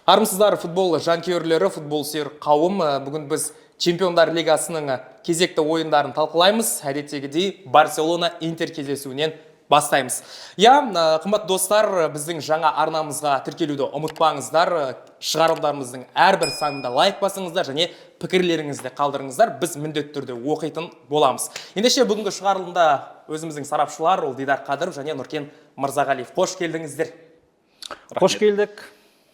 Армысыздар футбол жанкүйерлері, футбол сүйер қауым. Бүгін біз Чемпиондар лигасының кезекті ойындарын талқылаймыз. Әдеттегідей Барселона Интер кездесуінен бастаймыз. Қымбат достар, біздің жаңа арнамызға тіркелуді ұмытпаңыздар. Шығарылымдарымыздың әрбір санында лайк басыңыздар және пікірлеріңізді қалдырыңыздар. Біз міндетті түрде оқитын боламыз. Ендеше бүгінгі шығарылымда өзіміздің сарапшылар, ол Дидар Қадыров және Нұркен Мырзағалиев. Қош келдіңіздер. Қош келдік.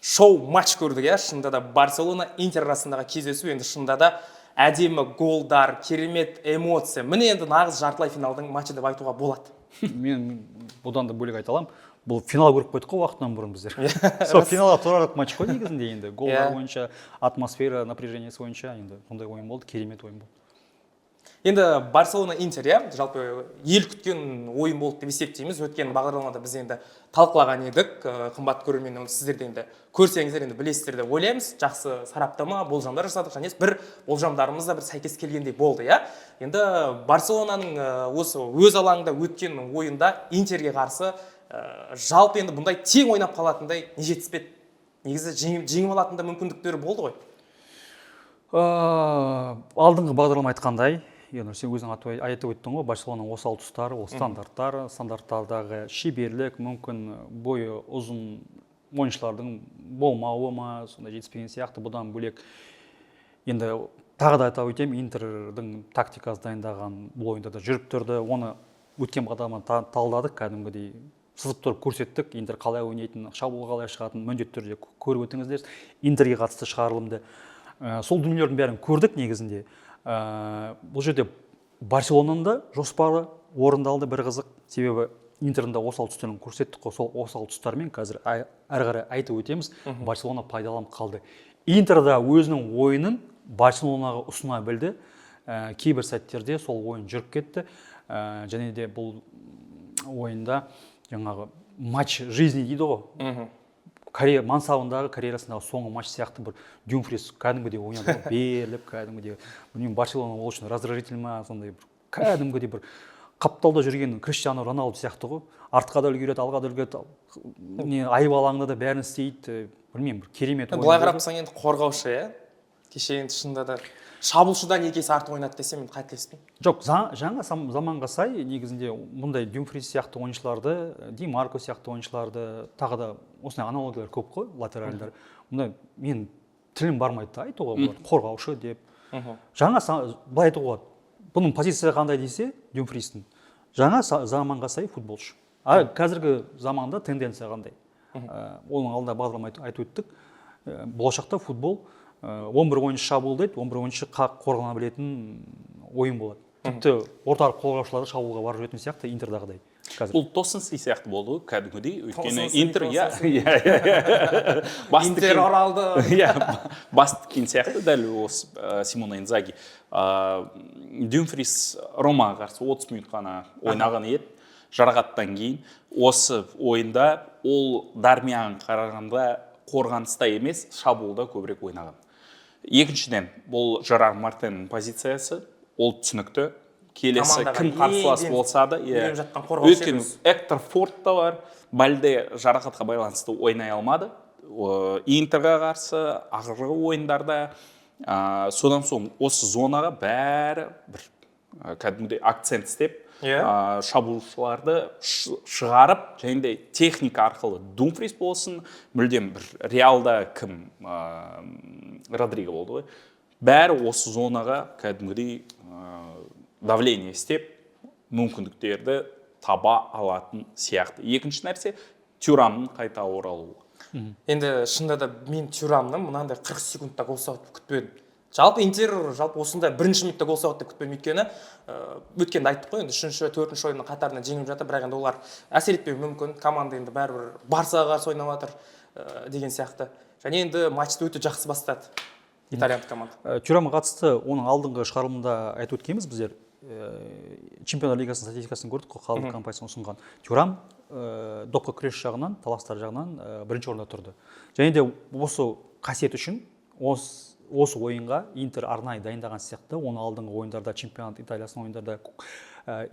Шоу матч көрдік, шынында да Барселона Интер арасындағы кездесу, енді шынында да әдемі голдар, керемет эмоция. Міне енді нағыз жартылай финалдың матчы деп айтуға болады. Мен бұдан да бөлек айта аламын. Бұл финал көріп қойдық қой уақытынан бұрын біздер. Сол финалға тұрарлық матч қой негізінде енді. Голдар бойынша, атмосфера, напряжение бойынша енді сондай ойын болды, керемет ойын болды. Енді Барселона Интер, жалпы ел күткен ойын болды деп есептейміз. Өткен бағдарламада біз енді талқылаған едік. Қымбат көрермен, сіздерде енді көрсеңіздер енді білесіздер деп ойлаймыз. Жақсы сараптама, болжамдар жасадық, және бір болжамдарымыз да бір сәйкес келгендей болды, Енді Барселонаның осы өз алаңында өткен ойында Интерге қарсы жалпы енді бұндай тең ойнап қалатындай не жетіспеді? Негізі жеңіп алатында мүмкіндіктері болды ғой. Алдыңғы бағдарлама айтқандай, енді сен өзің айтып өттің ғой, Барселонаның осал тұстары, ол стандарттардағы шеберлік, мүмкін бойы ұзын ойыншылардың болмауы ма, сонда жетіспеген сияқты. Бұдан бөлек енді тағы да айтып өтем, Интердің тактикасы дайындаған бұл ойында да жүріп тұрды. Оны өткен бағдарламада талдадық, кәдімгідей сызып тұрып көрсеттік. Интер қалай ойнайтын, шабуылға қалай шығатын міндетті түрде көріп өтіңіздер. Интерге қатысты шығарылымды сол дүниелердің бәрін көрдік негізінде. Бұл жерде Барселонаның да жоспары орындалды, бір қызық. Себебі Интердің да осал тұстарын көрсеттік қой, сол осал тұстармен қазір әрі қарай айтып өтеміз. Барселона пайдаланып қалды. Интер да өзінің ойынын Барселонаға ұсына білді. Кейбір сәттерде сол ойын жүріп кетті. Және де бұл ойында жаңағы матч жизни дейді ғой. Мансабындағы карьерасындағы соңғы матч сияқты бір Дюмфрис кәдімгідей ойнады, беріліп, кәдімгідей, білмеймін, Барселона ол үшін раздражитель ма, сондай бір кәдімгідей бір қапталда жүрген Криштиану Роналду сияқты ғой. Артқа да үлгереді, алға да үлгереді, айып алаңында да бәрін істейді, білмеймін, бір керемет ойын. Былай қарапсаң енді қорғаушы, кеше енді шынында да шабуылшыдан екі есе артық ойнады десем енді қателеспеймін. Жоқ, жаңа заманға сай негізінде мұндай Дюмфрис сияқты ойыншыларды, Ди Марко сияқты ойыншыларды, тағы да осындай аналогиялар көп қой, латеральдар. Мұндай мен тілім бармайды айтуға болады, қорғаушы деп. Жаңа былай айтуға болады. Бұның позициясы қандай десе, Дюмфристің. Жаңа заманға сай футболшы. Қазіргі заманда тенденция қандай. Оның алдында бағдарлама айтып өттік. Болашақта футбол 11 ойыншы шабуылдайды, 11 ойыншы қорғана білетін ойын болады. Тіпті орталық қорғаушыларды шабуылға барып жүретін сияқты Интердағыдай. Бұл Тосынси сияқты болды, кәдімгідей. Өйткені Интер, Интер оралды. Басты тіккен сияқты, дәл осы Симона Инзаги. Дюмфрис Ромаға қарсы 30 минут қана ойнаған еді. Жарақаттан кейін осы ойында ол Дармиян қарағанда қорғаныста емес, шабуылда көбірек ойнаған. Екіншіден, бұл Жерар Мартиннің позициясы, ол түсінікті. Келесі кім қарсылас болса да, өйткені Эктор Форд та бар, Балде жарақатқа байланысты ойнай алмады. Интерға қарсы ақырғы ойындарда, содан соң осы зонаға бәрі бір кәдімгідей акцент істеп, шабуылшыларды шығарып, және де техника арқылы Думфрис болсын, мүлдем бір Реалда кім Родриго болды ғой. Бәрі осы зонаға кәдімгідей давление істеп, мүмкіндіктерді таба алатын сияқты. Екінші нәрсе, Тюрамның қайта оралуы. Енді шында да мен Тюрамның мұнандай 40 секундта гол соғады күтпедім. Жалпы Интер осындай бірінші минутта гол соғады деп күтпедім. Өйткені өткенде айттық қой, енді 3-4 ойынның қатарынан жеңіп жатыр, бірақ енді олар әсер етпеуі мүмкін. Команда енді бәрібір Барсаға қарсы ойнап жатыр деген сияқты. Және енді матчты өте жақсы бастады. Итальяндық команда. Тюрамға қатысты оның алдыңғы шығарылымда айтып өткенбіз біздер. Чемпиондар лигасының статистикасын көрдік қой, қалалық компаниясының ұсынған. Тюрам допқа күрес жағынан, таластар жағынан бірінші орында тұрды. Және де осы қасиет үшін осы ойынға Интер арнайы дайындаған сияқты, оны алдыңғы ойындарда чемпионат Италиясының ойындарда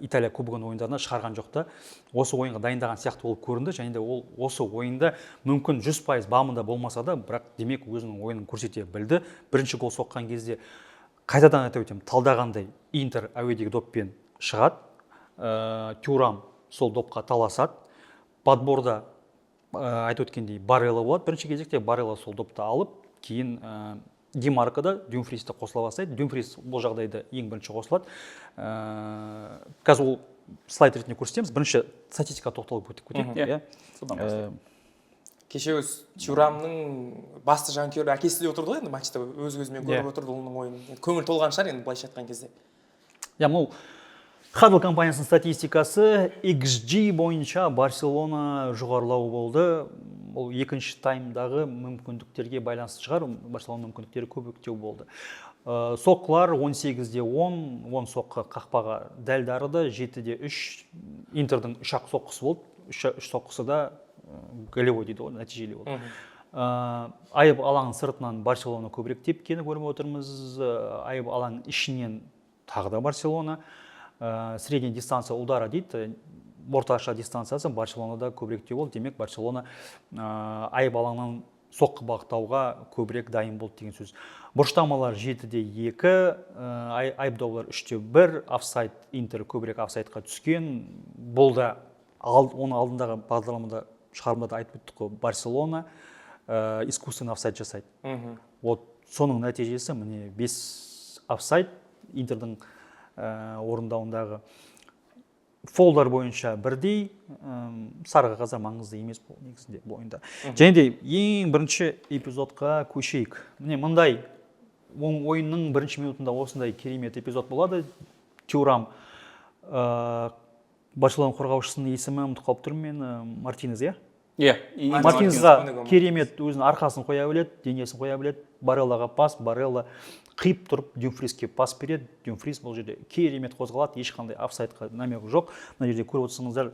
Италия кубогының ойындарына шығарған жоқ та. Осы ойынға дайындаған сияқты болып көрінді, және де ол осы ойында мүмкін 100% бамында болмаса да, бірақ демек өзінің ойынын көрсете білді. Бірінші гол соққан кезде қайтадан айта өтемін, талдағандай Интер әуедегі доппен шығады, Тюрам сол допқа таласады, подборда айтып өткендей Барелла болады. Бірінші кезекте Барелла сол допты алып, кейін Ди Марко да Дюмфристі қосыла бастайды. Дюмфрис бұл жағдайда ең бірінші қосылады. Қазір ол слайд ретінде көрсетеміз. Бірінші статистика тоқталып өтейік. Кеше өз Тюрамның басты жанкүйері әкесі де отырды ғой, енді матчта өз-өзімен көріп отырды оның ойынын. Көңіл толған шығар енді былайша айтқан кезде. Бұл Хадл компаниясының статистикасы XG бойынша Барселона жоғарылау болды. Ол екінші таймдағы мүмкіндіктерге байланысты шығар, Барселона мүмкіндіктері көбіктеу болды. Соққылар 18-де 10 соққы қақпаға дәл дарыды, 7-де 3, Интердің 3-ақ соққысы болды, 3 соққысы да голевой дейді ғой, нәтижелі болды. Айып алаң сыртынан Барселона көбірек тепкені көріп отырмыз, айып алаң ішінен тағы да Барселона. Средняя дистанция удара дейді, орташа дистанциясы Барселонада көбірек болды. Демек Барселона айып алаңнан соққы бағыттауға көбірек дайын болды деген сөз. Бұрыштамалар 7-де 2, айыпдаулар 3-те 1, офсайд, Интер көбірек офсайдқа түскен. Бұл да оны алдындағы бағдарламада шығарымда айтып өттік қой, Барселона искусственно офсайд жасайды. Соның нәтижесі міне 5 офсайд Интердің орындауындағы. Фолдар бойынша бірдей, сарыға қазір маңызды емес бұл негізінде бұл ойында. Және де ең бірінші эпизодқа көшейік. Міне мындай ойынның бірінші минутында осындай керемет эпизод болады. Тюрам Барселона қорғаушысының есімі ұмытып қалып тұрмын мен, Мартинез, Мартинезға керемет өзінің арқасын қоя біледі, денесін қоя біледі. Бареллаға пас, Барелла қиып тұрып Дюмфриске пас береді. Дюмфрис бұл жерде керемет қозғалады, ешқандай офсайдқа намек жоқ. Мына жерде көріп отырсыңыздар,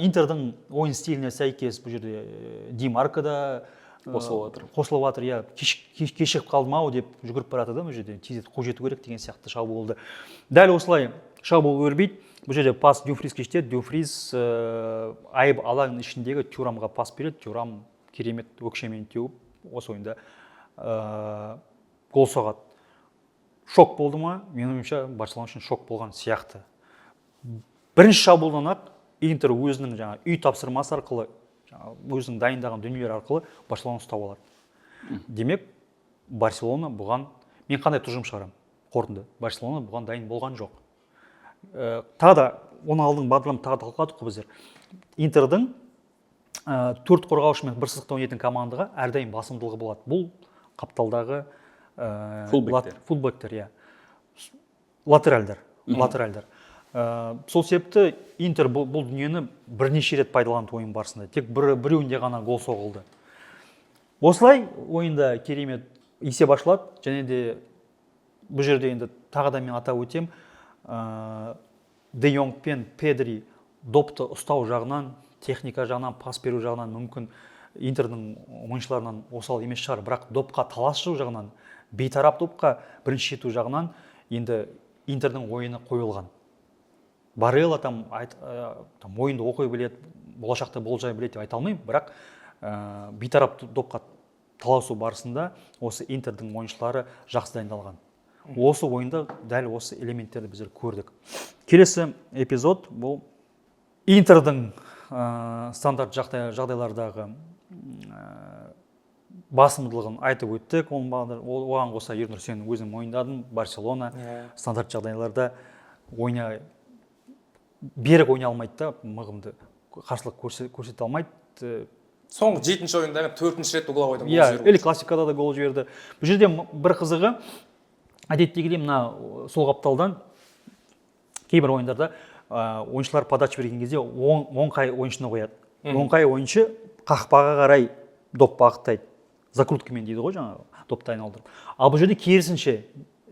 Интердің ойын стиліне сәйкес бұл жерде Ди Марко да қосылып жатыр. Кешігіп қалдым ау деп жүгіріп барады да, бұл жерде тезет қол жету керек деген сияқты шабуыл болды. Дәл осылай шабуыл өрбейді. Бұл жерде пас Дюмфриске жетеді. Дюмфрис айып алаңның ішіндегі Тюрамға пас береді. Тюрам керемет өкшемен теуіп осы ойында гол соғады. Шок болды ма? Менің ойымша Барселона үшін шок болған сияқты. Бірінші шабуылдан-ақ Интер өзінің үй тапсырмасы арқылы, өзінің дайындаған дүниелер арқылы Барселона ұстап алады. Демек, Барселона бұған, мен қандай тұжырым шығарам? Қорытынды. Барселона бұған дайын болған жоқ. Тағы да, оны алдың бағдарлам тағы талқыладық қой біздер. Интердің 4 қорғаушымен бір сызықта ойнайтын командаға әрдайым басымдылығы болады. Бұл қапталдағы фулбектер, латеральдар. Сол себепті Интер бұл дүниені бірнеше рет пайдаланды ойын барысында. Тек біреуінде ғана гол соғылды. Осылай ойында керемет есеп ашылады, және де бұл жерде енді тағы да мен атап өтем, Де Йонг пен Педри допты ұстау жағынан, техника жағынан, пас беру жағынан мүмкін Интердің ойыншыларынан осал емес шығар, бірақ допқа таласу жағынан, бейтарап допқа бірінші жету жағынан енді Интердің ойыны қойылған. Барелла ойынды оқи біледі, болашақты болжай біледі деп айта алмаймын, бірақ бейтарап допқа таласу барысында осы Интердің ойыншылары жақсы дайындалған. Осы ойында дәл осы элементтерді біздер көрдік. Келесі эпизод бұл Интердің стандарт жағдайлардағы басымдылығын айтып өттік. Оған қоса Ернұр, сен өзің мойындадың, Барселона стандарт жағдайларда берік ойнай алмайды да, мығымды қарсылық көрсете алмайды. Соңғы 7-ші ойындағы 4-ші рет гол қойды. Эль классикада да гол жіберді. Бұл жерде бір қызығы, әдеттегідей мына сол қапталдан кейбір ойындарда ойыншылар подача берген кезде оңқай ойыншыны қояды. Оңқай ойыншы қақпаға қарай доп бағыттайды. Закруткамен дейді ғой, жаңағы допты айналдырып. Ал бұл жерде керісінше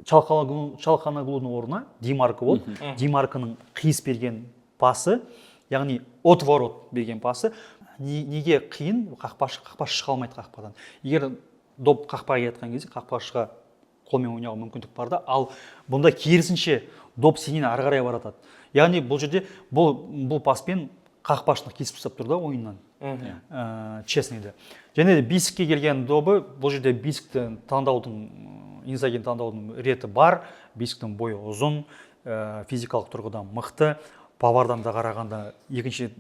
Чалханоглудың орнына Ди Марко болды. Ди Марконың қиыс берген пасы, яғни отворот берген пасы. Неге қиын? Қақпашы шыға алмайды қақпадан. Егер доп қақпаға келе кезде қақпашыға қолмен ойнауға мүмкіндік бар да, ал бұнда керісінше доп сенен ары қарай баратады. Яғни бұл жерде бұл паспен қақпашыны кесіп тастап тұр да ойыннан. Честныйды. Және де бисікке келген добы, бұл жерде бисікті таңдаудың, Инзагині таңдаудың реті бар. Бисіктің бойы ұзын, физикалық тұрғыдан мықты. Павардан да қарағанда екінші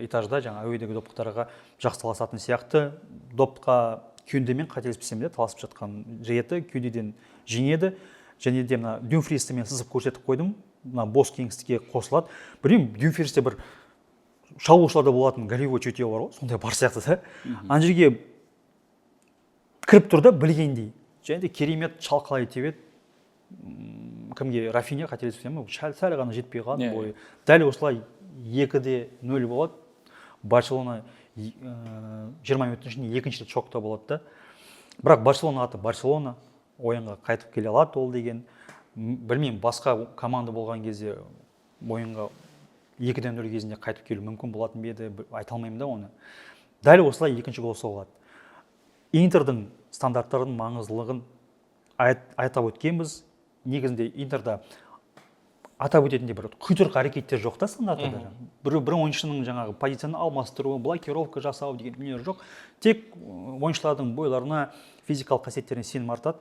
этажда жаңа әуедегі доптарға жақсы таласатын сияқты. Допқа кеудемен қателеспесем де таласып жатқан реті кеудеден жеңеді. Және де мына Дюмфристі мен сызып көрсетіп қойдым. Мына Бос Кингстіге қосылады. Білмеймін, Дюмфристте бір шабуылшыларда болатын голевой чутье бар ғой, сондай бар сияқты да. Ана жерге кіріп тұр да білгендей. Және де керемет шалқалай тебеді. Кімге Рафиня қателеспесем, сәл ғана жетпей қалды бойы. Дәл осылай 2-0 болады. Барселона 20 минуттың ішінде екінші рет шокта болады да. Бірақ Барселона аты Барселона, ойынға қайтып келе алады ол деген. Білмеймін, басқа команда болған кезде ойынға 2-0 кезінде қайтып келу мүмкін болатын беді, айта алмаймын да оны. Дәл осылай екінші гол соғылады. Интердің стандарттарының маңыздылығын айтап өткенбіз. Негізінде Интерда атап өтетінде бір құйтырқы әрекеттер жоқ та стандартында. Бір ойыншының жаңағы позицияны алмастыру, блокировка жасау деген дүниелер жоқ. Тек ойыншылардың бойларына, физикалық қасиеттеріне сенім артады.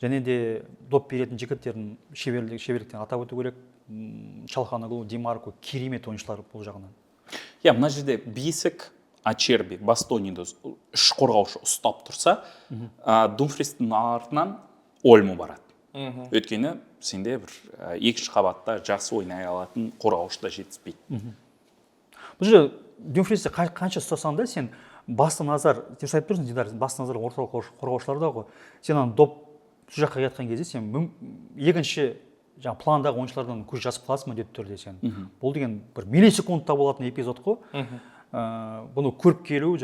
Және де доп беретін жігіттердің шеберліктен атап өту керек. Чалханоглу, Демарко керемет ойыншылар бұл жағынан. Мына жерде бесік Ачерби, Бастониді үш қорғаушы ұстап тұрса, Думфристің артынан Ольмо барады. Өйткені сенде бір екінші қабатта жақсы ойнай алатын қорғаушы да жетіспейді. Бұл жерде Думфристі қанша ұстасаң да сен басты назар, сен айтып тұрсың, Дидар, басты назар орталық қорғаушыларда ғой. Сен ана доп сол жаққа кеткен кезде сен екінші пландағы ойыншылардан көз жазып қаласың міндетті түрде сен. Бұл деген бір миллисекундта болатын эпизод қой. Бұны көріп келу,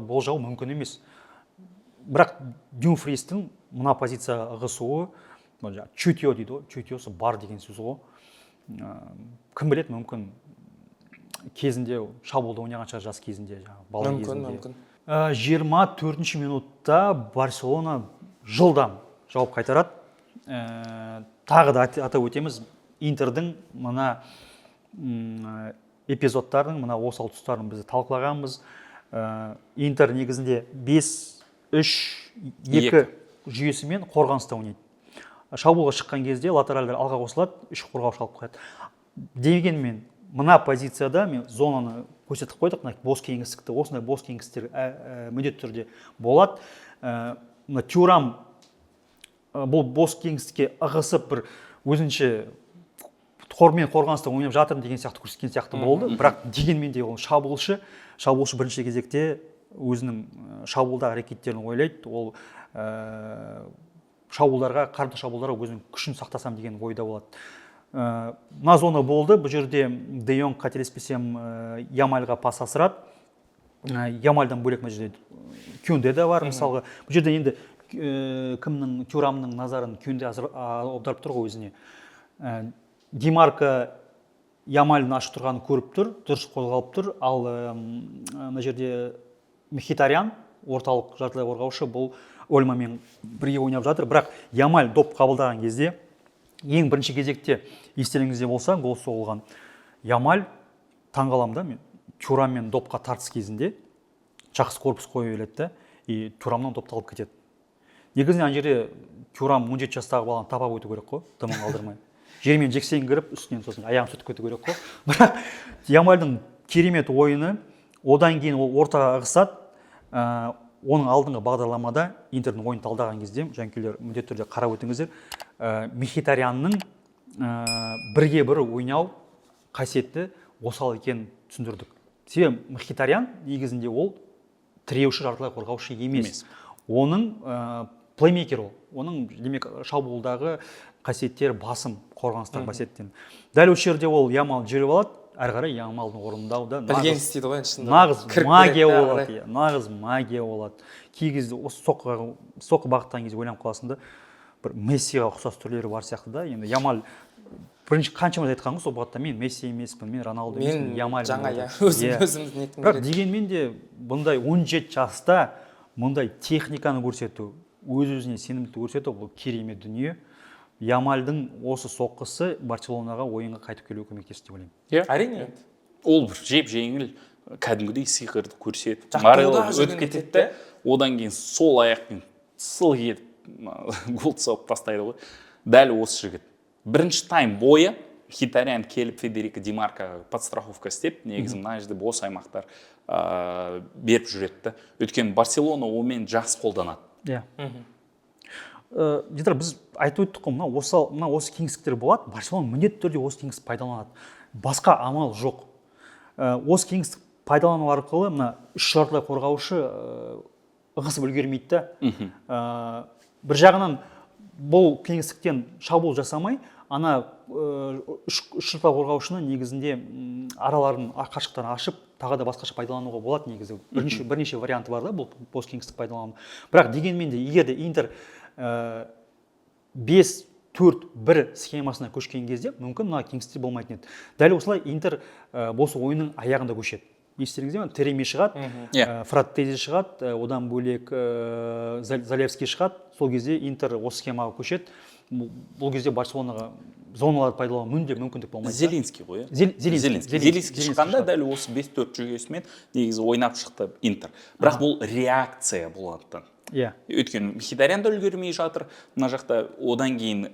болжау мүмкін емес. Бірақ Думфристің мына позицияға ығысуы, чутье дейді ғой, чутьесі бар деген сөз ғой. Кім біледі, мүмкін кезінде шабуылда ойнағанша жас кезінде, бала кезінде. 24 минутта Барселона жылдам жауап қайтарады. Тағы да атап өтеміз, Интердің мына эпизодтардың, мына осал тұстарын біз талқылағанбыз. Интер негізінде 5-3-2 жүйесімен қорғаныста ойнайды. Шабуылға шыққан кезде латеральдар алға қосылады, 3 қорғаушы алып қояды. Дегенмен мына позицияда мен зонаны көрсетіп қойдық, бос кеңістікті, осындай бос кеңістіктер міндетті түрде болады. Тюрам бұл бос кеңістікке ығысып бір өзінше тормен қорғаныста ойнап жатырмын деген сияқты көрсеткен сияқты болды. Бірақ дегенмен де ол шабуылшы бірінші кезекте өзінің шабуылдағы әрекеттерін ойлайды. Ол қарсы шабуылдарға өзінің күшін сақтасам деген ойда болады. Мына зона болды. Бұл жерде Де Йонг қателеспесем Ямальға пас асырады. Ямальдан бөлек мына жерде Кюнде де бар. Мысалға бұл жерде енді кімнің, Тюрамның назарын Кюнде аударып тұр ғой өзіне. Демарко Ямальдың ашық тұрғанын көріп тұр, дұрыс қозғалып тұр. Ал мына жерде Мхитарян, орталық жартылай қорғаушы, бұл Ольмамен бірге ойнап жатыр. Бірақ Ямаль доп қабылдаған кезде, ең бірінші кезекте естеріңізде болса, гол соғылған Ямаль таңғаламда мен Тюраммен допқа тартыс кезінде жақсы корпус қойып елетті, и Тюрамнан допты алып кетеді. Негізінен ана жерде Тюрам 17 жастағы баланы тапап өту керек қой, дымын қалдырмай. Жермен жексен кіріп, үстінен сосын аяғын сүртіп кету керек қой. Бірақ Ямальдың керемет ойыны, одан кейін ол ортаға ығысады. Оның алдыңғы бағдарламада Интердің ойын талдаған кезде, жанкелер міндетті түрде қарап өтіңіздер, Мхитарянның бірге бір ойнау қасиетті осал екенін түсіндірдік. Себебі Мхитарян негізінде ол тіреуші жартылай қорғаушы емес. Оның плеймейкер ол. Оның демек шабуылдағы қасиеттер басым, қорғаныстағы қасиеттен. Дәл осы жерде ол Ямал жіберіп алады, әрі қарай Ямалдың орындауда нағыз магия болады. Нағыз магия болады. Кей кезде осы соққы бағыттан кезде ойланып қаласында бір Мессиға ұқсас түрлері бар сияқты да. Енді Ямал бірінші қаншама айтқан ғой сол бағытта, мен Месси емеспін, мен Роналду емеспін, Ямал. Жаңа өзіміздің бірақ дегенмен де бұндай 17 жаста мұндай техниканы көрсету, өз-өзіне сенімділікті көрсету бұл керемет дүние. Ямальдың осы соққысы Барселонаға ойынға қайтып келуге көмектесті деп ойлаймын. Әрине. Ол бір жеп-жеңіл кәдімгідей сиқырды көрсетіп, Жаттығуда Марело жүрген өтіп кетеді де, одан кейін сол аяқпен сылқ етіп гол салып тастайды ғой. Дәл осы жігіт. Бірінші тайм бойы Хитарян келіп Федерико Ди Маркоға подстраховка істеп, негізі мына жерде бос аймақтар беріп жүреді. Өйткені Барселона онымен жақсы қолданады. Иә. Дитер, біз айтып өттік қой, мына осы кеңістіктер болады, Барселона міндетті түрде осы кеңістік пайдаланады. Басқа амал жоқ. Осы кеңістік пайдалану арқылы мына үш жартылай қорғаушы ығысып үлгермейді. Бір жағынан бұл кеңістіктен шабуыл жасамай, ана үш жартылай қорғаушыны негізінде араларын қашықтан ашып, тағы да басқаша пайдалануға болады негізі. Бірнеше варианты бар да бұл бос кеңістік пайдалану. Бірақ дегенмен де егер де Интер 5-4-1 схемасына көшкен кезде мүмкін мына кеңістіктер болмайтын еді. Дәл осылай Интер осы ойынның аяғында көшеді. Естеріңізде ме? Тереми шығады, Фраттези шығады, одан бөлек Залевский шығады. Сол кезде Интер осы схемаға көшеді. Бұл кезде Барселонаға зоналарды пайдалану мүмкіндік болмайды. Зелинский ғой. Зелинский шыққанда дәл осы 5-4 жүйесімен негізі ойнап шықты Интер. Бірақ бұл реакция болғандықтан. Өйткені Мхитарян да үлгермей жатыр. Мына жақта одан кейін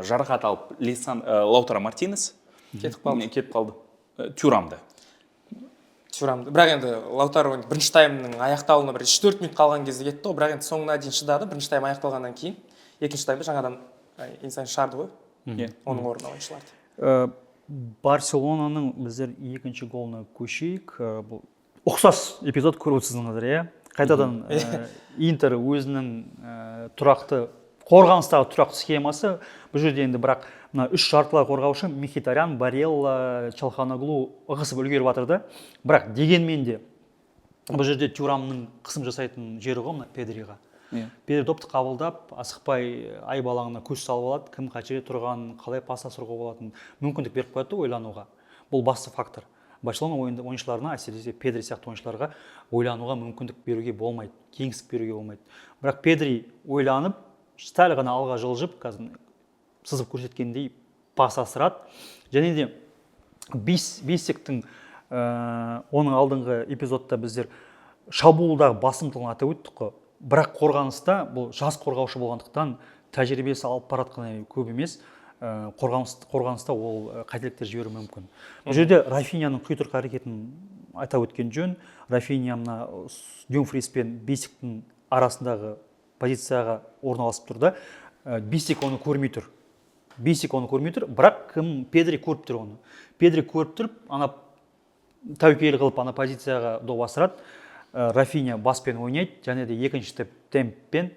жарақат алып Лаутаро Мартинес кетіп қалды. Тюрамды. Бірақ енді Лаутаро бірінші таймның аяқталуына бір 4 минут қалған кезде кетті ғой, бірақ енді соңына дейін шыдады. Бірінші тайм аяқталғаннан кейін екінші таймда жаңадан инсан шығарды ғой. Оның орнына ойыншыларды. Барселонаның біздер екінші голына көшейік. Ұқсас эпизод көріп отырсыздар, иә. Қайтадан Интер өзінің тұрақты қорғаныстағы тұрақты схемасы, бұл жерде енді бірақ үш жартылай қорғаушы Мхитарян, Барелла, Чалханоглу ығысып үлгеріп жатыр да. Бірақ дегенмен де бұл жерде Тюрамның қысым жасайтын жері ғой Педриға. Педри допты қабылдап, асықпай айбалаңына көз салып алады, кім қай жерде тұрғанын, қалай пас тастауға болатынын мүмкіндік беріп қояды ойлануға. Бұл басты фактор. Барселона ойыншыларына, әсіресе Педри сияқты ойыншыларға ойлануға мүмкіндік беруге болмайды, кеңістік беруге болмайды. Бірақ Педри ойланып, сәл ғана алға жылжып, қазір сызып көрсеткендей пас асырады. Және де Бисектің оның алдыңғы эпизодта біздер шабуылдағы басымдылығын атап өттік қой. Бірақ қорғаныста бұл жас қорғаушы болғандықтан тәжірибесі алып баратқаны көп емес. Қорғаныста ол қателіктер жіберуі мүмкін. Бұл жерде Рафинияның құйтырқы әрекетін атап өткен жөн. Рафиния мына Дюмфрис пен Бисектің арасындағы позицияға орналасып тұрды. Бисек оны көрмей тұр. Бірақ Педри көріп тұр оны. Педри көріп тұрып, ана тәуекел қылып ана позицияға доп асырады. Рафиния баспен ойнайды, және де екінші темппен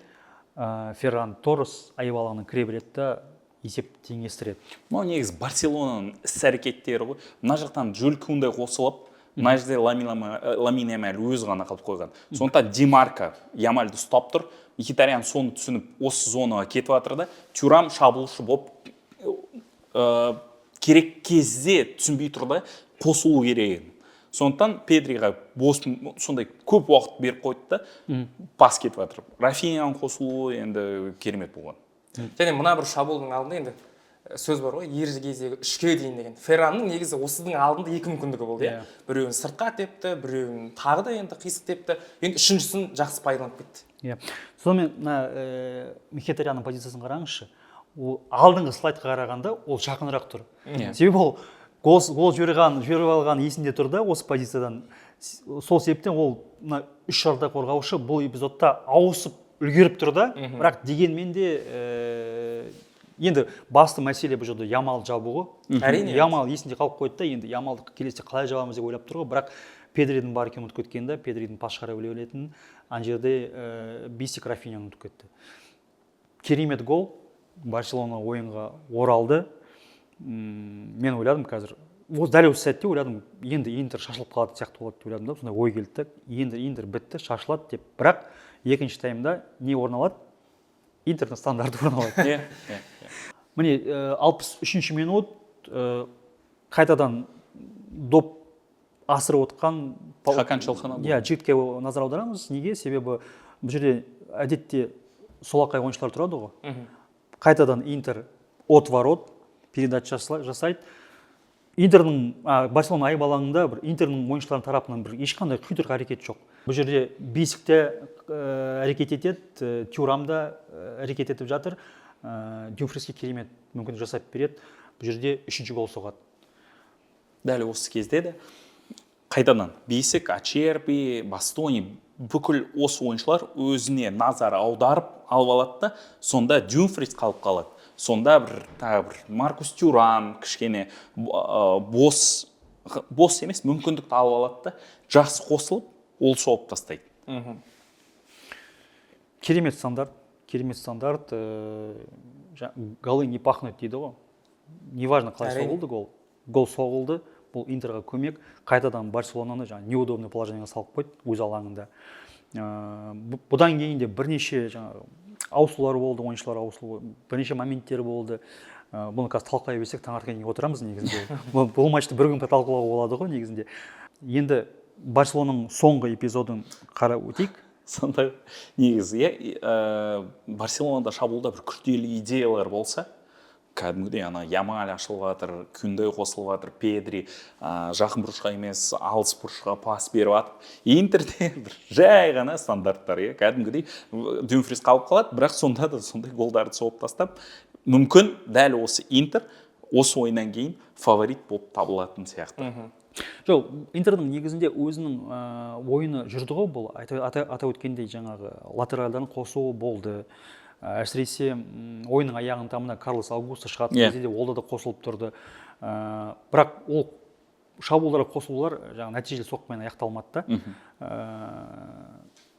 Ферран Торрес айбалаңның кіре береді, есеп теңестіреді. Бұл негізі Барселонаның іс-әрекеттері ғой. Мына жақтан Жюль Кунде қосылып, мына жерде Ламин Ямаль өзі ғана қалып қойған. Сондықтан Ди Марко Ямальды ұстап тұр. Мхитарян соны түсініп осы зонаға кетіп жатыр да, Тюрам шабуылшы болып керек кезде түсінбей тұр да, қосылу керек. Сондықтан Педриға сондай көп уақыт беріп қойды да, пас кетіп жатыр. Рафинияның қосылуы енді керемет болған. Және мына бір шабуылдың алдында енді сөз бар ғой, ереже кезегі 3-ке дейін деген. Ферранның негізі осының алдында 2 мүмкіндігі болды. Біреуін сыртқа тепті, біреуін тағы да енді қисық тепті. Енді үшіншісін жақсы пайдаланып кетті. Сонымен Мхитарянның позициясын қараңызшы. Алдыңғы слайдқа қарағанда ол жақынырақ тұр. Себебі ол гол жіберіп алған есінде тұр да осы позициядан. Сол себептен ол үш жартылай қорғаушы бұл эпизодта ауысып үлгеріп тұр да. Бірақ дегенмен де енді басты мәселе бұл жерде Ямал жабуы. Әрине. Ямал есінде қалып қойды да, енді Ямалды келесіде қалай жабамыз деп ойлап тұр ғой. Бірақ Педридің бар екенін ұмытып кеткен да, Педридің пас шығара білетінін, ана жерде Бисек Рафинияны ұмытып кетті. Керемет гол. Барселона ойынға оралды. Мен ойладым қазір. Дәл осы сәтте ойладым, енді Интер шашылып қалады сияқты болады деп ойладым да, сондай ой келді. Енді Интер бітті, шашылады деп. Бірақ екінші таймда не орын алады? Интердің стандарты орын алады. Міне 63-ші минут қайтадан доп асырып отқан Хакан Чалханоглу. Жігітке назар аударамыз. Неге? Себебі бұл жерде әдетте солақай ойыншылар тұрады ғой. Қайтадан Интер от ворот передача жасайды. Барселона айбалаңында бір Интердің ойыншыларының тарапынан бір ешқандай құйтырқы әрекет жоқ. Бұл жерде бесікте әрекет етеді, Тюрамда әрекет етіп жатыр. Дюмфриске керемет мүмкіндік жасап береді. Бұл жерде 3-ші гол соғады. Дәл осы кезде де қайтадан бесік, Ачерби, Бастони бүкіл осы ойыншылар өзіне назар аударып алып алады да, сонда Дюмфрис қалып қалады. Сонда тағы бір Маркус Тюрам кішкене бос емес мүмкіндікті алып алады да, жақсы қосылып, ол соғып тастайды. Керемет стандарт. Голы не пахнут дейді ғой. Неважно, қалай соғылды гол соғылды. Бұл Интерға көмек. Қайтадан Барселонаны неудобный положениеге салып қойды өз алаңында. Бұдан кейін де бірнеше ауысулар болды, ойыншылар ауысылу, бірнеше моменттер болды. Бұны қазір талқылай берсек таңертең отырамыз негізінде. Бұл матчты бір күн талқылауға болады ғой негізінде. Енді Барселонаның соңғы эпизодын қарап өтейік. Сонда негізі Барселонада шабуылда бір күрделі идеялар болса, кәдімгідей Ямаль ашылып жатыр, Күндей қосылып жатыр, Педри жақын бұрышқа емес, алыс бұрышқа пас беріп жатыр. Интерде бір жай ғана стандарттар, кәдімгідей Дюмфрис қалып қалады, бірақ сонда да сондай голдарды соғып тастап, мүмкін дәл осы Интер осы ойыннан кейін фаворит болып табылатын сияқты. Жоқ, Интердің негізінде өзінің ойыны жүрді ғой, бұл ата өткендей жаңағы латеральдарын қосуы болды. Әсіресе ойының аяғын тамына Карлос Аугусто шығатын кезде ол да қосылып тұрды. Бірақ ол шабуылдарға қосылулар нәтижелі соққымен аяқталмады да.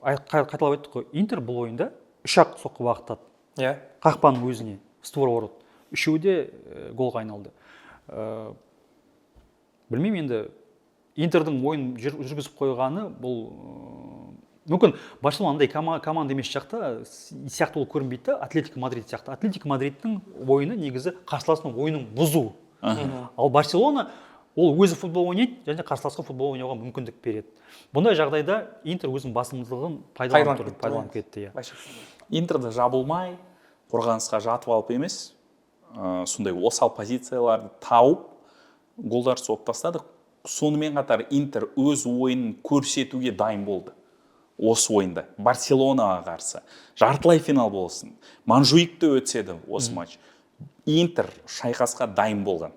Қайталап айттық қой, Интер бұл ойында 3-ақ соққы бағыттады. Қақпаның өзіне, створ ворот. Үшеуі де голға айналды. Білмеймін енді, Интердің ойын жүргізіп қойғаны бұл мүмкін Барселонандай команда емес сияқты ол көрінбейді, Атлетико Мадрид сияқты. Атлетико Мадридтің ойыны негізі қарсыласының ойынын бұзу. Ал Барселона ол өзі футбол ойнайды, және қарсыласқа футбол ойнауға мүмкіндік береді. Бұндай жағдайда Интер өзінің басымдылығын пайдаланып кетті. Интерді жабылмай, қорғанысқа жатып алып емес, сондай осал позицияларды тауып, голдар соғып тастады. Сонымен қатар Интер өз ойынын көрсетуге дайын болды. Осы ойында Барселонаға қарсы жартылай финал болсын, Манжуикте өтседі осы матч. Интер шайқасқа дайын болған.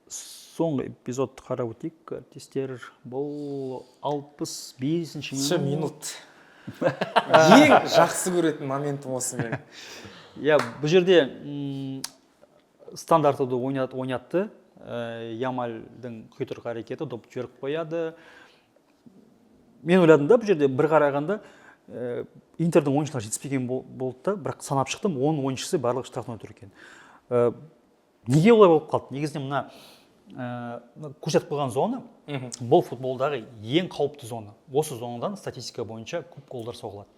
Соңғы эпизодты қарап өтейік, әріптестер. Бұл 65-ші минут. Ең жақсы көретін моментім осы мен. Бұл жерде стандартыды ойнатты. Ямальдың құйтырқы әрекеті доп жіберіп қояды. Мен ойладым да, бұл жерде бір қарағанда Интердің ойыншылар жетіспеген болды да, бірақ санап шықтым, 10 ойыншысы барлығы штрафнан отыр екен. Неге олай болып қалды? Негізінен мына көрсетіп қойған зона, бұл футболдағы ең қауіпті зона. Осы зонадан статистика бойынша көп голдар соғылады.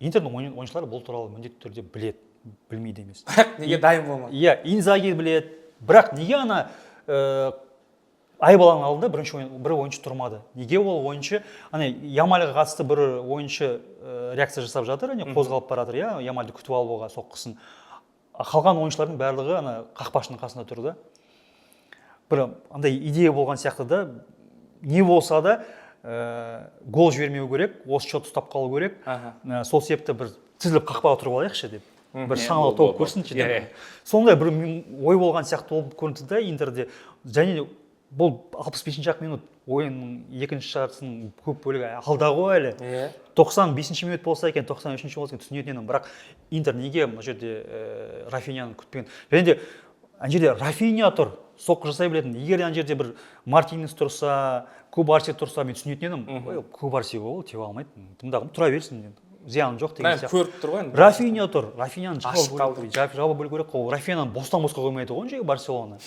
Интердің ойыншылары бұл туралы міндетті түрде біледі, білмейді емес. Неге дайын болмады? Инзаги біледі, бірақ неге айбаланың алдында бір ойыншы тұрмады? Неге ол ойыншы, Ямальға қатысты бір ойыншы реакция жасап жатыр, қозғалып баратыр, Ямальды күтіп алуға соққысын. Қалған ойыншылардың барлығы қақпашының қасында тұрды. Бір андай идея болған сияқты да, не болса да гол жібермеу керек, осы шот ұстап қалу керек. Сол себепті бір тізіліп қақпаға тұрып алайықшы деп. Бір шаңалы топ көрсінші деп. Сондай бір ой болған сияқты болып көрінді да Интерде. Және бұл 65-ші минут ойынның екінші жартысының көп бөлігі алда ғой әлі. 95-ші минут болса екен, 93-ші болса екен түсінетін едім. Бірақ Интер неге бұл жерде Рафиньяны күтпеген? Және де ана жерде Рафинья тұр, соққы жасай білетін. Егер ана жерде бір Мартинес тұрса, Кубарси тұрса, мен түсінетін едім. Кубарси ол теуе алмайды. Тыңдағым тұра берсін. Зияны жоқ деген сияқты. Көріп тұр ғой. Рафинья тұр. Рафиньяны жабы бөлу керек. Рафиньяны бостан-босқа қоймайды ғой жеге Барселона.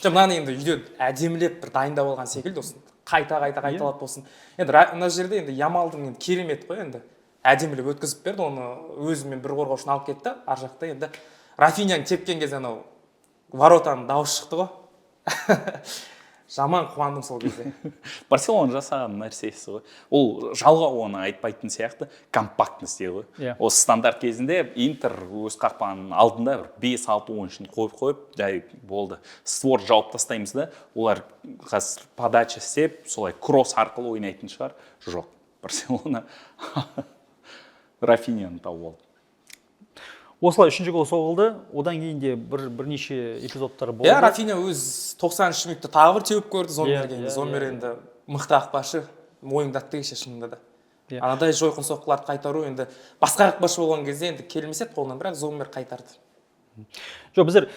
Мынаны енді үйде әдемілеп бір дайындап алған секілді болсын. Қайталап болсын. Енді мына жерде енді Ямалдың керемет қой енді. Әдемілеп өткізіп берді, оны өзімен бір қорғаушыны алып кетті. Ар жақта енді Рафиньяны тепкен кезде анау воротаның дауысы шықты ғой. Жаман қуандым сол кезде. Барселона жасаған нәрсесі ғой. Ол жалғау оны айтпайтын сияқты, компактность дейді ғой. Осы стандарт кезінде Интер өз қақпаның алдында бір 5-6 ойыншыны қойып, жай болды. Створ жауып тастаймыз да, олар қазір подача істеп, солай кросс арқылы ойнайтын шығар. Жоқ. Барселона Рафинияны тауып алды. Осылай үшінші гол соғылды, одан кейін де бірнеше эпизодтар болды. Рафиня өз 90-шы минутта тағы бір теуіп көрді Зоммерге. Зоммер енді мықты қақпашы, мойындатты кеше шынында да. Анадай жойқын соққыларды қайтару енді басқа қақпашы болған кезде енді келмес еді қолынан, бірақ Зоммер қайтарды. Жоқ, біздер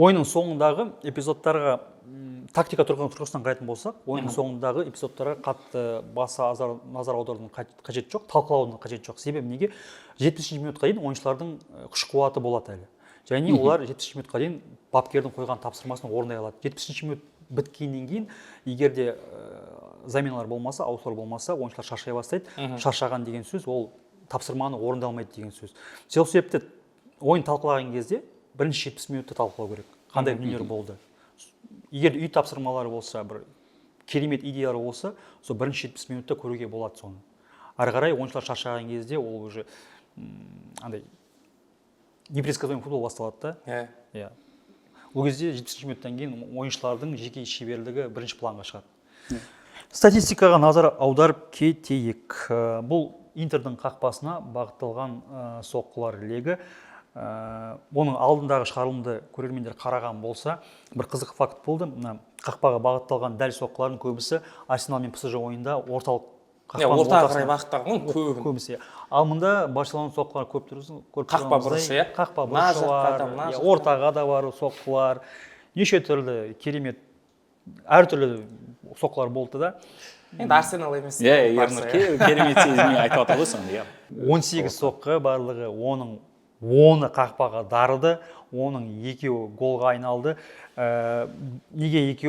ойынның соңындағы эпизодтарға тактика тұрғысынан қарайтын болсақ, ойынның соңындағы эпизодтарға қатты баса назар аударудың қажеті жоқ, талқылаудың қажеті жоқ. Себебі неге? 70-ші минутқа дейін ойыншылардың күш қуаты болады әлі. Және олар 70-ші минутқа дейін бапкердің қойған тапсырмасын орындай алады. 70-ші минут біткеннен кейін, егер де заменалар болмаса, ауысулар болмаса, ойыншылар шаршай бастайды. Шаршаған деген сөз ол тапсырманы орындалмайды деген сөз. Сол себепті ойын талқылаған кезде бірінші 70 минутты талқылау керек. Қандай дүниелер болды? Егер үй тапсырмалары болса, бір керемет идеялар болса, сол бірінші 70 минутта көруге болады соны. Ары қарай ойыншылар шаршаған кезде ол уже андай непредсказуемый футбол басталады да. Ол кезде 70 минуттан кейін ойыншылардың жеке шеберлігі бірінші планға шығады. Статистикаға назар аударып кетейік. Бұл Интердің қақпасына бағытталған соққылар легі. Оның алдындағы шығарылымды көрермендер қараған болса, бір қызық факт болды. Қақпаға бағытталған дәл соққылардың көбісі Арсенал мен ПСЖ ойында орталық қақпаның ортаға қарай бағытталған көбісі. Ал мұнда Барселона соққылар көп тұрсын. Қақпа бұрышы, қақпа бұрышы бар, ортаға да бар соққылар. Неше түрлі керемет әртүрлі соққылар болды да. Енді Арсенал емес. Керемет сезіммен айтып отыр ғой сонда. 18 соққы барлығы, оның 10-ы қақпаға дарыды, оның 2-і голға айналды. Неге 2-і?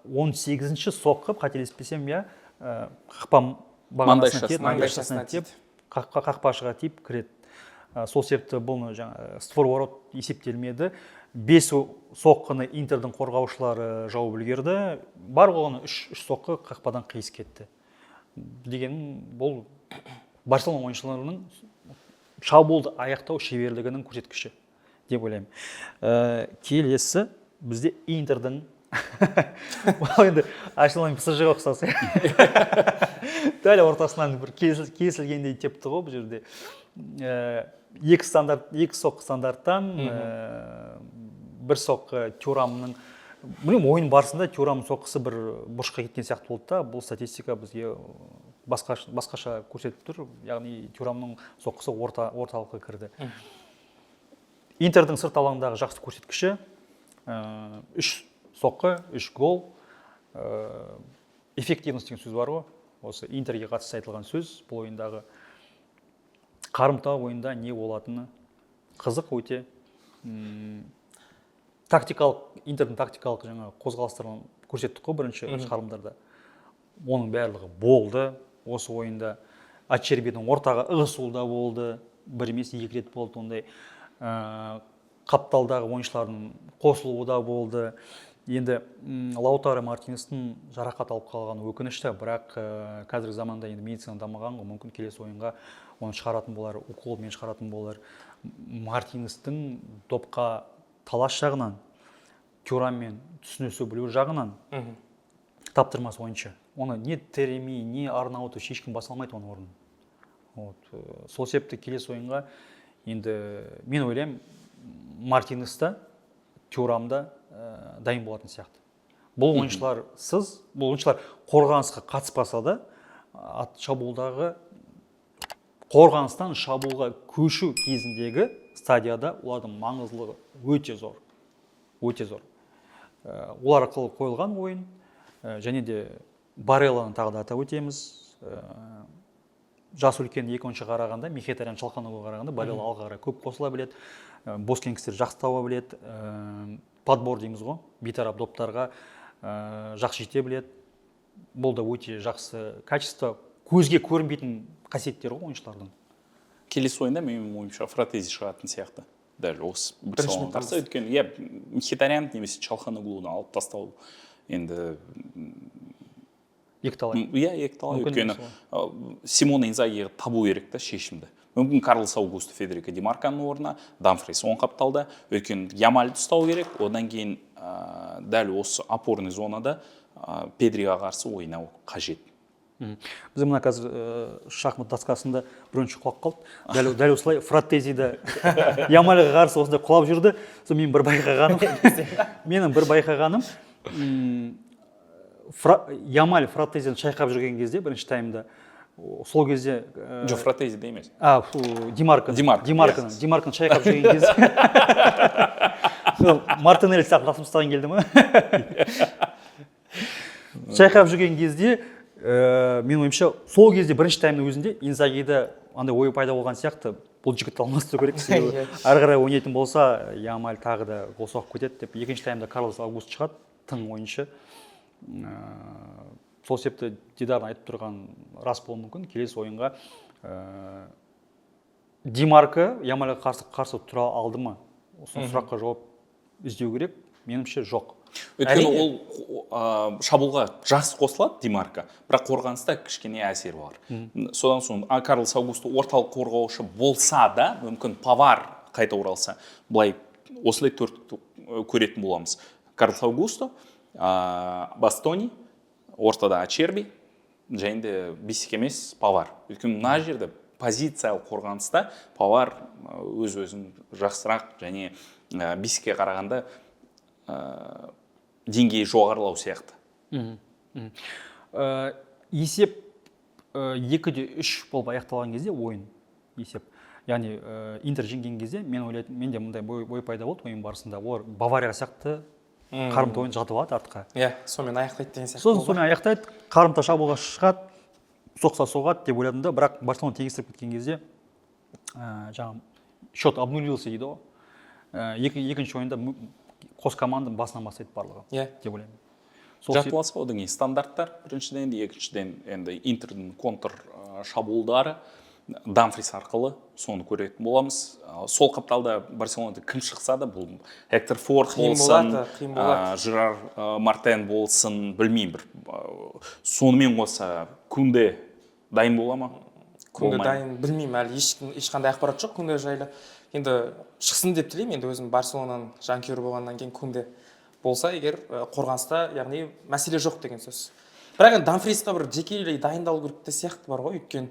18-ші соққы, қателеспесем, қақпа маңдайшасына тиіп, қақпашыға тиіп кіреді. Сол себепті бұл створ ворот есептелмеді. 5 соққыны Интердің қорғаушылары жауып үлгерді. Бар болғаны 3 соққы қақпадан қиыс кетті. Деген бұл Барселона ойыншыларының шабуылды аяқтау шеберлігінің көрсеткіші деп ойлаймын. Келесі бізде Интердің енді Арсенал мен ПСЖ ұқсас. Дәл ортасынан бір кесілгендей тепті ғой бұл жерде. Екі соққы стандарттан, бір соққы Тюрамның, ойын барысында Тюрамның соққысы бір бұрышқа кеткен сияқты болды да, бұл статистика бізге басқаша көрсетіп тұр, яғни Тюрамның соққысы орталыққа кірді. Интердің сырт алаңдағы жақсы көрсеткіші 3 соққы, 3 гол, эффективность деген сөз бар ғой, осы Интерге қатысты айтылған сөз, бұл ойындағы қарымта ойында не болатыны қызық өте. Интердің тактикалық қозғалыстарын көрсеттік қой бірінші шығарылымдарда. Оның барлығы болды. Осы ойында Ачербидің ортаға ығысуы да болды. Бір емес, 2 рет болды ондай. Қапталдағы ойыншылардың қосылуы да болды. Енді Лаутаро Мартинестің жарақат алып қалған өкінішті, бірақ қазіргі заманда енді медицина дамыған, мүмкін келесі ойынға оны шығаратын болар, уколмен шығаратын болар. Мартинестің допқа талас жағынан, Тюраммен түсінісу білу жағынан таптырмас ойыншы. Оны не Тереми, не Арнауту ешкім баса алмайды оның орнын. Сол себепті келесі ойынға енді мен ойлаймын, Мартинесті Тюрамда дайын болатын сияқты. Бұл ойыншылар қорғанысқа қатыспаса да, шабуылдағы қорғаныстан шабуылға көшу кезіндегі стадияда олардың маңыздылығы өте зор. Өте зор. Олар арқылы қойылған ойын, және де Барелланы тағы да атап өтеміз. Жас үлкен екі ойыншы қарағанда, Мхитарян Чалхановға қарағанда Барелла алға қарай көп қосыла біледі. Боскингстер жақсы таба біледі. Подбор дейміз ғой, бейтарап доптарға жақсы жете біледі. Бұл да өте жақсы качество, көзге көрінбейтін қасиеттер ғой ойыншылардың. Келесі ойында менің ойымша Фратези шығатын сияқты. дәл осы Бірінші Барселона қарсы. Өйткені Мхитарян немесе Чалханоглуны алып тастау енді Екіталай. екіталай. Мүмкін Өйткені Симона Инзагиға табу керек та шешімді. Мүмкін Карлос Аугусто Федерико Ди Марконың орнына Дамфрис оң қапталда. Өйткені Ямальды ұстау керек. Одан кейін дәл осы опорный зонада Педриға қарсы ойнау қажет. Біз мына қазір шахмат доскасында бірінші құлап қалды. Дәл осылай Фраттезиді Ямальға қарсы осындай құлап жүрді. Сол менің бір байқағаным, Ямаль Фраттезиден шайқап жүрген кезде бірінші таймда, сол кезде Жоқ, Фраттезиде емес. Димарканы шайқап жүрген кезде Мартинелли сияқты қасым ұстаған келді ма? Шайқап жүрген кезде мен ойымша сол кезде бірінші таймның өзінде Инзагиді андай ой пайда болған сияқты, бұл жігітті алмастыру керек, себебі ары қарай ойнайтын болса Ямаль тағы да гол соғып кетеді деп. Екінші таймда Карлос Аугусто шығады, тың ойыншы. Сол себепті Дидардың айтып тұрған рас болуы мүмкін. Келесі ойынға Димарко Ямальға қарсы тұра алды ма? Осы сұраққа жауап іздеу керек. Меніңше жоқ. Өйткені ол шабуылға жақсы қосылады Димарко, бірақ қорғаныста кішкене әсер бар. Содан соң Карлос Аугусто орталық қорғаушы болса да, мүмкін Павар қайта оралса, былай осылай төрт көретін боламыз. Карлос Аугусто, Бастони, ортада Ачерби, және де бисік емес Павар. Өйткені мына жерде позициялық қорғаныста Павар өз-өзін жақсырақ және бисікке қарағанда деңгейі жоғарылау сияқты. Есеп 2-3 болып аяқталған кезде ойын есеп. Яғни Интер жеңген кезде менде мындай бой пайда болды ойын барысында. Олар Бавария сияқты қарымта ойын жатып алады артқа. Сонымен аяқтайды деген сияқты. Сонымен аяқтайды, қарымта шабуылға шығады, соқса соғады деп ойладым да, бірақ Барселона тегістіріп кеткен кезде жаңағы счет обнулился дейді ғой. Екінші ойында қос команданың басынан бастайды барлығы деп ойлаймын. Жартыласа одан кейін стандарттар біріншіден, екіншіден енді Интердің контр шабуылдары Дамфрис арқылы соны көретін боламыз. Сол қапталда Барселонада кім шықса да, бұл Хектор Форд болсын, Жерар Мартен болсын, білмеймін бір. Сонымен қоса Кунде дайын бола ма? Кунде дайын білмеймін, әлі ешқандай ақпарат жоқ Кунде жайлы. Енді шықсын деп тілеймін, енді өзім Барселонаның жанкүйері болғаннан кейін Кунде болса егер қорғаныста, яғни мәселе жоқ деген сөз. Бірақ енді Дамфрисқа бір жекелей дайындалу керек те сияқты бар ғой, өйткені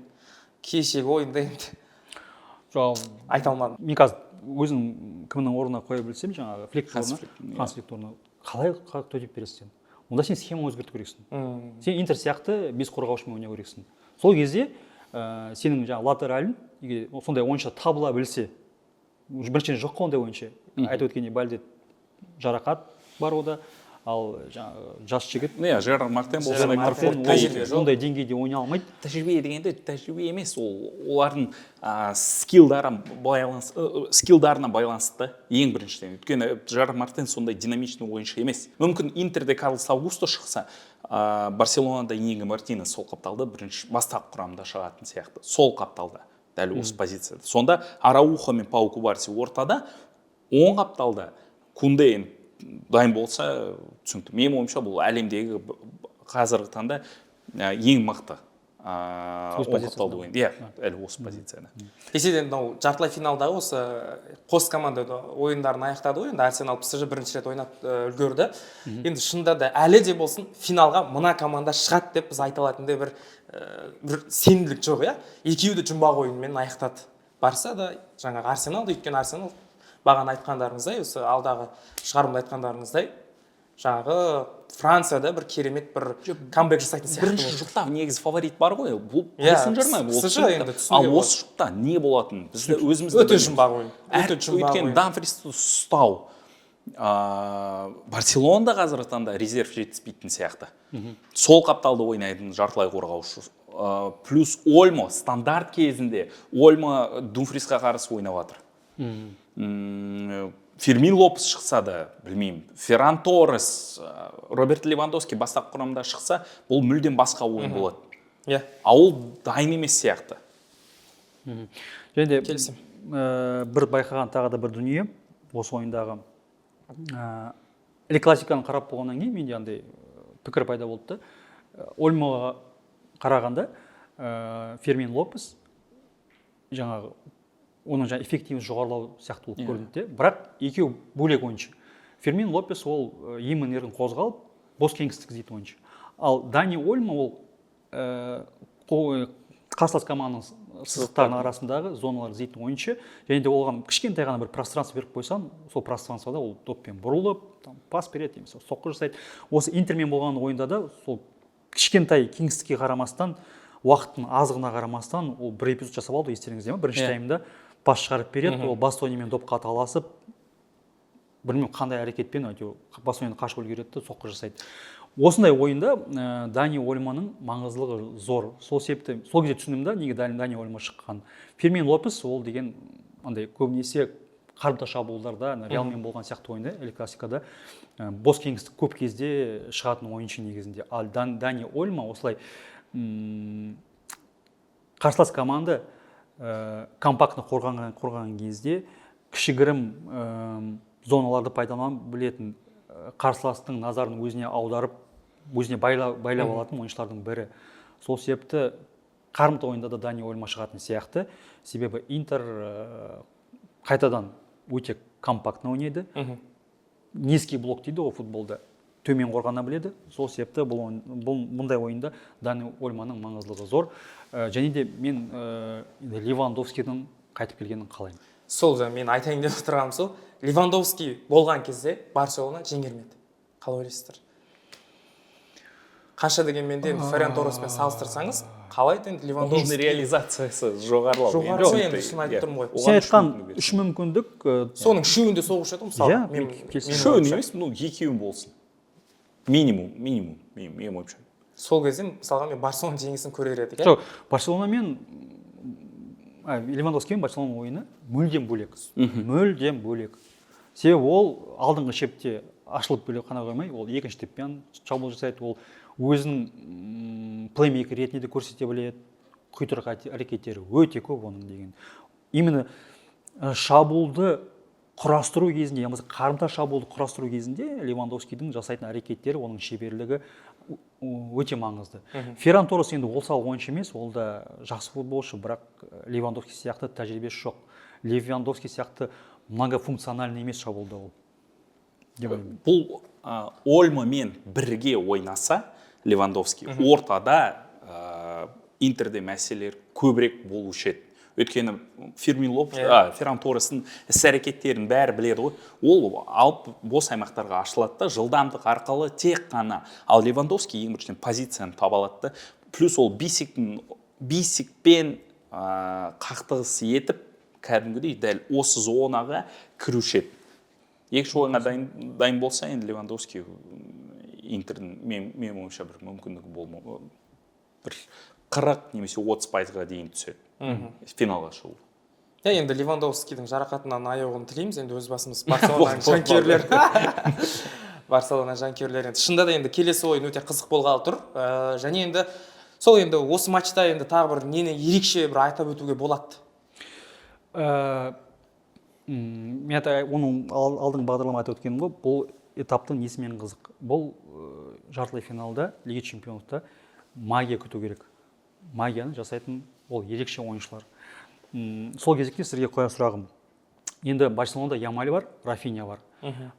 кешегі ойында енді айта алмадым. Мен қазір өзім кімнің орнына қоя білсем, жаңағы Фликс орнына қалай төтеп бересің? Онда сен схема өзгерту керексің. Сен Интер сияқты бес қорғаушымен ойнау керексің. Сол кезде сенің жаңағы латералін сондай ойыншы табыла білсе, біріншіден жоқ ондай ойыншы. Айтып өткендей Бальде жарақат бар ода, ал жас жігіт. Жерар Мартен болса, ондай деңгейде ойнай алмайды. Тәжірибе дегенде тәжірибе емес, олардың скиллдарына байланысты ең біріншіден. Өйткені Жерар Мартен сондай динамичный ойыншы емес. Мүмкін Интерде Карлос Аугусто шықса, Барселонада Иниго Мартинес сол қапталда бірінші бастап құрамында шығатын сияқты. Сол қапталда, дәл осы позицияда. Сонда Араухо мен Пау Кубарси ортада, оң қапталда Кунде дайын болса түсінікті. Менің ойымша бұл әлемдегі қазіргі таңда ең мықты қапталды ойын. Әлі осы позицияда. Еседен жартылай финалдағы осы қос команда ойындарын аяқтады ғой. Енді Арсенал PSG бірінші рет ойнап үлгерді. Енді шынында да әлі де болсын финалға мына команда шығады деп біз айта алатындай бір сенімділік жоқ, екеуі де жұмбақ ойынмен аяқтады. Барса да жаңағы Арсенал да, өйткені Арсенал бағана айтқандарыңыздай, осы алдағы шығарымда айтқандарыңыздай, жаңағы Францияда бір керемет бір камбэк жасайтын сияқты. Бірінші жұпта негізі фаворит бар ғой, бұл Сен-Жермен. Ал осы жұпта не болатын? Бізді өзімізді өте жұмбақ ойын. Өйткені Дамфристі ұстау Барселонда қазіргі таңда резерв жетіспейтін сияқты. Сол қапталды ойнайтын жартылай қорғаушы. Плюс Ольмо стандарт кезінде Ольмо Думфрисқа қарсы ойнап жатыр. Фермин Лопес шықса да, білмеймін. Ферран Торрес, Роберт Левандовски бастап құрамда шықса, бұл мүлдем басқа ойын болады. Ал дайын емес сияқты. Және бір байқаған тағы да бір дүние осы ойындағы Эль Классиканы қарап болғаннан кейін менде андай пікір пайда болды да. Ольмоға қарағанда Фермин Лопес жаңағы оның эффективность жоғарылау сияқты болып көрінді де, бірақ екеуі бөлек ойыншы. Фермин Лопес ол емін еркін қозғалып бос кеңістік іздейтін ойыншы. Ал Дани Ольмо ол қарсылас команданың сызықтарының арасындағы зоналар іздейтін ойыншы, және де оған кішкентай ғана бір пространство беріп қойсаң, сол пространствода ол доппен бұрылып, пас береді, немесе соққы жасайды. Осы Интермен болған ойында да сол кішкентай кеңістікке қарамастан, уақыттың азығына қарамастан ол бір эпизод жасап алды, естеріңізде ме? Бірінші таймда пас шығарып береді, ол Бастонимен допқа таласып, білмеймін қандай әрекетпен Бастонияны қашып үлгереді, соққы жасайды. Осындай ойында Дани Ольмоның маңыздылығы зор. Сол себепті сол кезде түсіндім да, неге Дани Ольмо шыққан. Фермин Лопес ол деген андай көбінесе қарымта шабуылдарда, Реалмен болған сияқты ойында, Эль Классикада бос кеңістік көп кезде шығатын ойыншы негізінде. Ал Дани Ольмо осылай қарсылас команда компактны қорғаған кезде кішігірім зоналарды пайдаланып білетін, қарсыластың назарын өзіне аударып, өзіне байлап алатын ойыншылардың бірі. Сол себепті қарымта ойында да Дани Ольмо шығатын сияқты. Себебі Интер қайтадан өте компактны ойнайды. Низкий блок дейді ғой футболда. Төмен қорғана біледі. Сол себепті бұндай ойында Дани Ольмоның маңыздылығы зор. Және де мен Левандовскийдің қайтып келгенін қалаймын. Сол мен айтайын деп отырғаным сол. Левандовский болған кезде Барселона жеңермеді. Қалай ойлайсыздар? Қанша дегенмен де Ферран Торреспен салыстырсаңыз, қалай енді Левандовский реализациясы жоғарылау. Жоғарылау енді шын айтып тұрмын ғой. Сен айтқан үш мүмкіндік. Соның үшеуінде соғушы еді мысалы. Үшеуін емес, екеуін болсын. Минимум, менің ойымша. Сол кезде мысалға мен Барселона жеңісін көрер едік. Жоқ, Барселона мен Левандовский мен Барселона ойыны мүлдем бөлек. Мүлдем бөлек. Себебі ол алдыңғы шепте ашылып бөлек қана қоймай, ол екінші теппен шабуыл жасайды, ол өзінің плеймейкер ретінде де көрсете біледі, құйтырық әрекеттері өте көп оның деген. Именно шабуылды құрастыру кезінде, яғни қарымта шабуылды құрастыру кезінде Левандовскийдің жасайтын әрекеттері, оның шеберлігі өте маңызды. Ферран Торрес енді ол сал ойыншы емес, ол да жақсы футболшы, бірақ Левандовский сияқты тәжірибесі жоқ. Левандовский сияқты многофункциональный емес шабуылда ол. Бұл Ольмомен бірге ойнаса, Левандовский ортада Интерде мәселелер көбірек болушы еді. Өйткені Ферран Торрестің іс-әрекеттерін бәрі біледі ғой. Ол алып бос аймақтарға ашылады да, жылдамдық арқылы тек қана. Ал Левандовский ең біріншіден позицияны таба алады да. Плюс ол бисикпен қақтығыс етіп, кәдімгідей дәл осы зонаға кіруші еді. Екінші ойынға дайын болса, енді Левандовский Интердің мен ойымша бір мүмкіндігі болмау. Бір 40 немесе 30%-ға дейін түседі. Финалға шығу. Енді Левандовскийдің жарақатынан аяуғын тілейміз, енді өз басымыз Барселонаның жанкүйерлері. Барселона жанкүйерлері. Шында да енді келесі ойын өте қызық болғалы тұр. Және енді сол енді осы матчта енді тағы бір нені ерекше бір айтып өтуге болады. Мен оның алдыңғы бағдарлама айтып өткенім ғой, бұл этаптың несімен қызық. Бұл жартылай финалда, Лига чемпионатта магия күту керек. Магияны жасайтын ол ерекше ойыншылар. Сол кезекте сізге қояр сұрағым. Енді Барселонада Ямаль бар, Рафиня бар.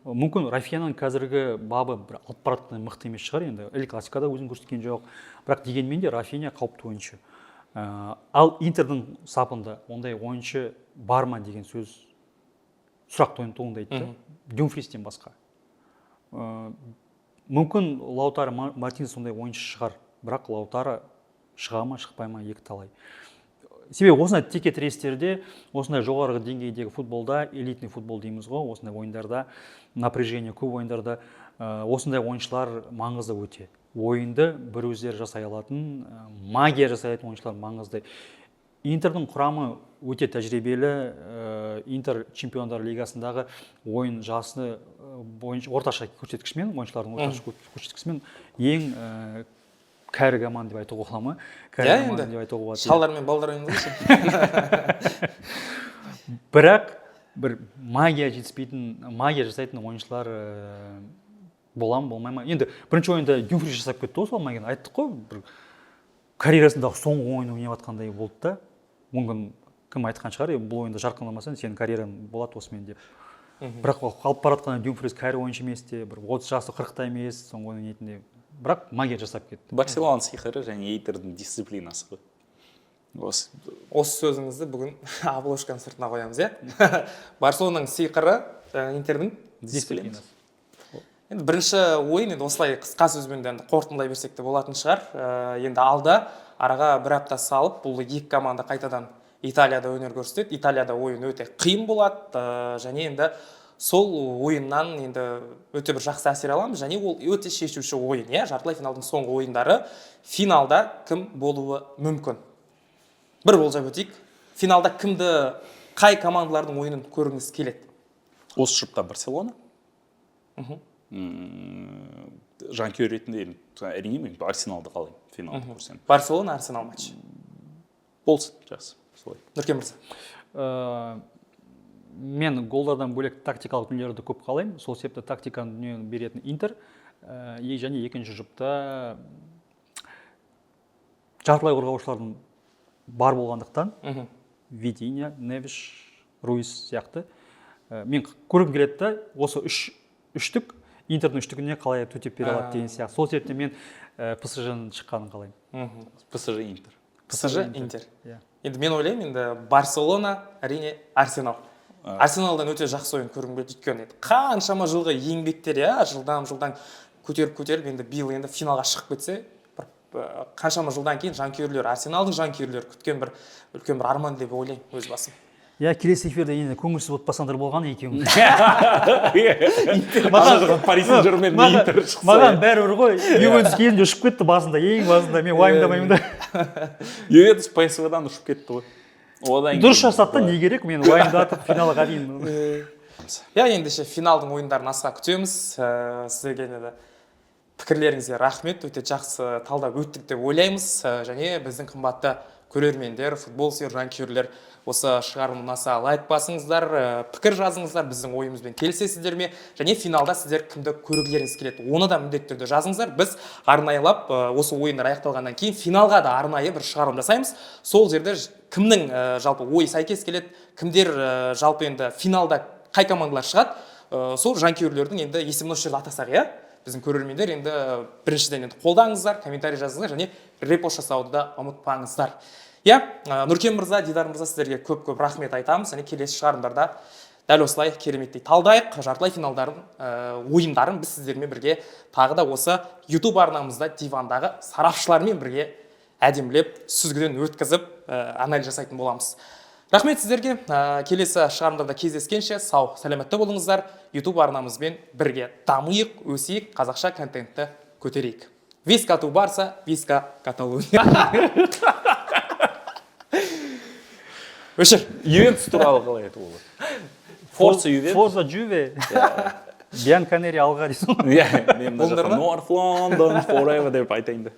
Мүмкін Рафиняның қазіргі бабы бір алып баратын мықты емес шығар, енді Эль Классикада өзін көрсеткен жоқ. Бірақ дегенмен де Рафиня қауіпті ойыншы. Ал Интердің сапында ондай ойыншы бар ма деген сөз сұрақ туындайды. Думфристен басқа. Мүмкін Лаутаро Мартинес сондай ойыншы шығар, бірақ Лаутаро шыға ма, шықпай ма, екі талай. Себебі осындай текетірестерде, осындай жоғарғы деңгейдегі футболда, элитный футбол дейміз ғой, осындай ойындарда, напряжение көп ойындарда, осындай ойыншылар маңызды өте. Ойынды бір өздері жасай алатын, магия жасай алатын ойыншылар маңызды. Интердің құрамы өте тәжірибелі. Интер чемпиондар лигасындағы ойын жасы орташа көрсеткішмен, ойыншылардың орташа көрсеткішмен ең кәрі команда деп айтуға болады ма? Шалдар мен балдар ойын ғой. бірақ бір магия жасайтын ойыншылар бола ма болмай ма. Енді бірінші ойында Dumfries жасап кетті ғой, сол магияны айттық қой, бір карьерасындағы соңғы ойын ойнап жатқандай болды да. Мүмкін кім айтқан шығар, бұл ойында жарқындамасаң сенің карьераң болады осымен деп. Бірақ қалып бара жатқан Dumfries кәрі ойыншы емес те, бір 30 жасы 40-та емес, соңғы ойнайтын. Бірақ магия жасап кетті. Барселона сиқыры және Эйтердің дисциплинасы ғой. Осы сөзіңізді бүгін обложканың сыртына қоямыз, иә? Барселонаның сиқыры, Интердің Дисциплинасы. Енді бірінші ойын енді осылай қысқа сөзбен де қорытындылай берсек те болатын шығар. Енді алда араға бір апта салып, бұл екі команда қайтадан Италияда өнер көрсетеді. Италияда ойын өте қиын болады, және енді сол ойыннан енді өте бір жақсы әсер аламыз, және ол өте шешуші ойын, иә? Жартылай финалдың соңғы ойындары финалда кім болуы мүмкін? Бір болжап өтейік. Финалда кімді, қай командалардың ойынын көргіңіз келеді? Осы жұпта Барселона. Жанкүйер ретінде әрине мен Арсеналды қалаймын финалды көрсем. Барселона Арсенал матчы. Болсын, жақсы. Солай. Нұркен мырза. Мен голдардан бөлек тактикалық дүниелерді көп қалаймын. Сол себепті тактиканы дүниені беретін Интер. Және екінші жұпта жартылай қорғаушылардың бар болғандықтан Витинья, Невиш, Руис сияқты. Мен көргім келеді да, осы үштік Интердің үштігіне қалай төтеп бере алады деген сияқты. Сол себепті мен ПСЖ-ның шыққанын қалаймын. ПСЖ Интер. ПСЖ Интер. Енді мен ойлаймын, енді Барселона, әрине Арсенал. Арсеналдан өте жақсы ойын көргім келеді, өйткені қаншама жылғы еңбектер, жылдан көтеріп, енді биыл енді финалға шығып кетсе, қаншама жылдан кейін жанкүйерлер, Арсеналдың жанкүйерлері күткен бір үлкен бір арман деп ойлаймын өз басым. Келесі эфирде енді көңілсіз отпасаңдар болған екеуің. Пари Сен-Жермен Интер шықса. Маған бәрібір ғой. Ювентус кезінде ұшып кетті басында, ең басында мен уайымдамаймын да. Ювентус ПСВ-дан ұшып кетті ғой. Дұрыс жасады да, не керек, мен уайымдатып финалға дейін. Ендеше финалдың ойындарын асыға күтеміз. Сіздерге де пікірлеріңізге рахмет, өте жақсы талдап өттік деп ойлаймыз. Және біздің қымбатты көрермендер, футбол сүйер жанкүйерлер, осы шығарылым ұнаса лайк басыңыздар, пікір жазыңыздар, біздің ойымызбен келісесіздер ме? Және финалда сіздер кімді көргілеріңіз келеді, оны да міндетті түрде жазыңыздар. Біз арнайылап осы ойындар аяқталғаннан кейін финалға да арнайы бір шығарылым жасаймыз. Сол жерде кімнің жалпы ой сәйкес келеді, кімдер жалпы енді финалда қай командалар шығады, сол жанкүйерлердің енді есімін осы жерде атасақ, иә? Біздің көрермендер енді біріншіден енді қолдаңыздар, комментарий жазыңыздар және репост жасауды да ұмытпаңыздар. Нұркен мырза, Дидар мырза, сіздерге көп-көп рахмет айтамыз. Және келесі шығарымдарда дәл осылай кереметтей талдайық. Жартылай финалдардың ойындарын біз сіздермен бірге тағы да осы YouTube арнамызда дивандағы сарапшылармен бірге әдемілеп, сүзгіден өткізіп анализ жасайтын боламыз. Рахмет сіздерге. Келесі шығарымдарда кездескенше сау, сәлеметті болыңыздар. YouTube арнамызбен бірге дамиық, өсейік, қазақша контентті көтерейік. Виска ту Барса, виска Каталуния. Өшір. Ювентус туралы қалай айтып болады? Форца Ювентус. Форца Juve. Бианконери алға дейсің. Мен North London forever деп айтайын да.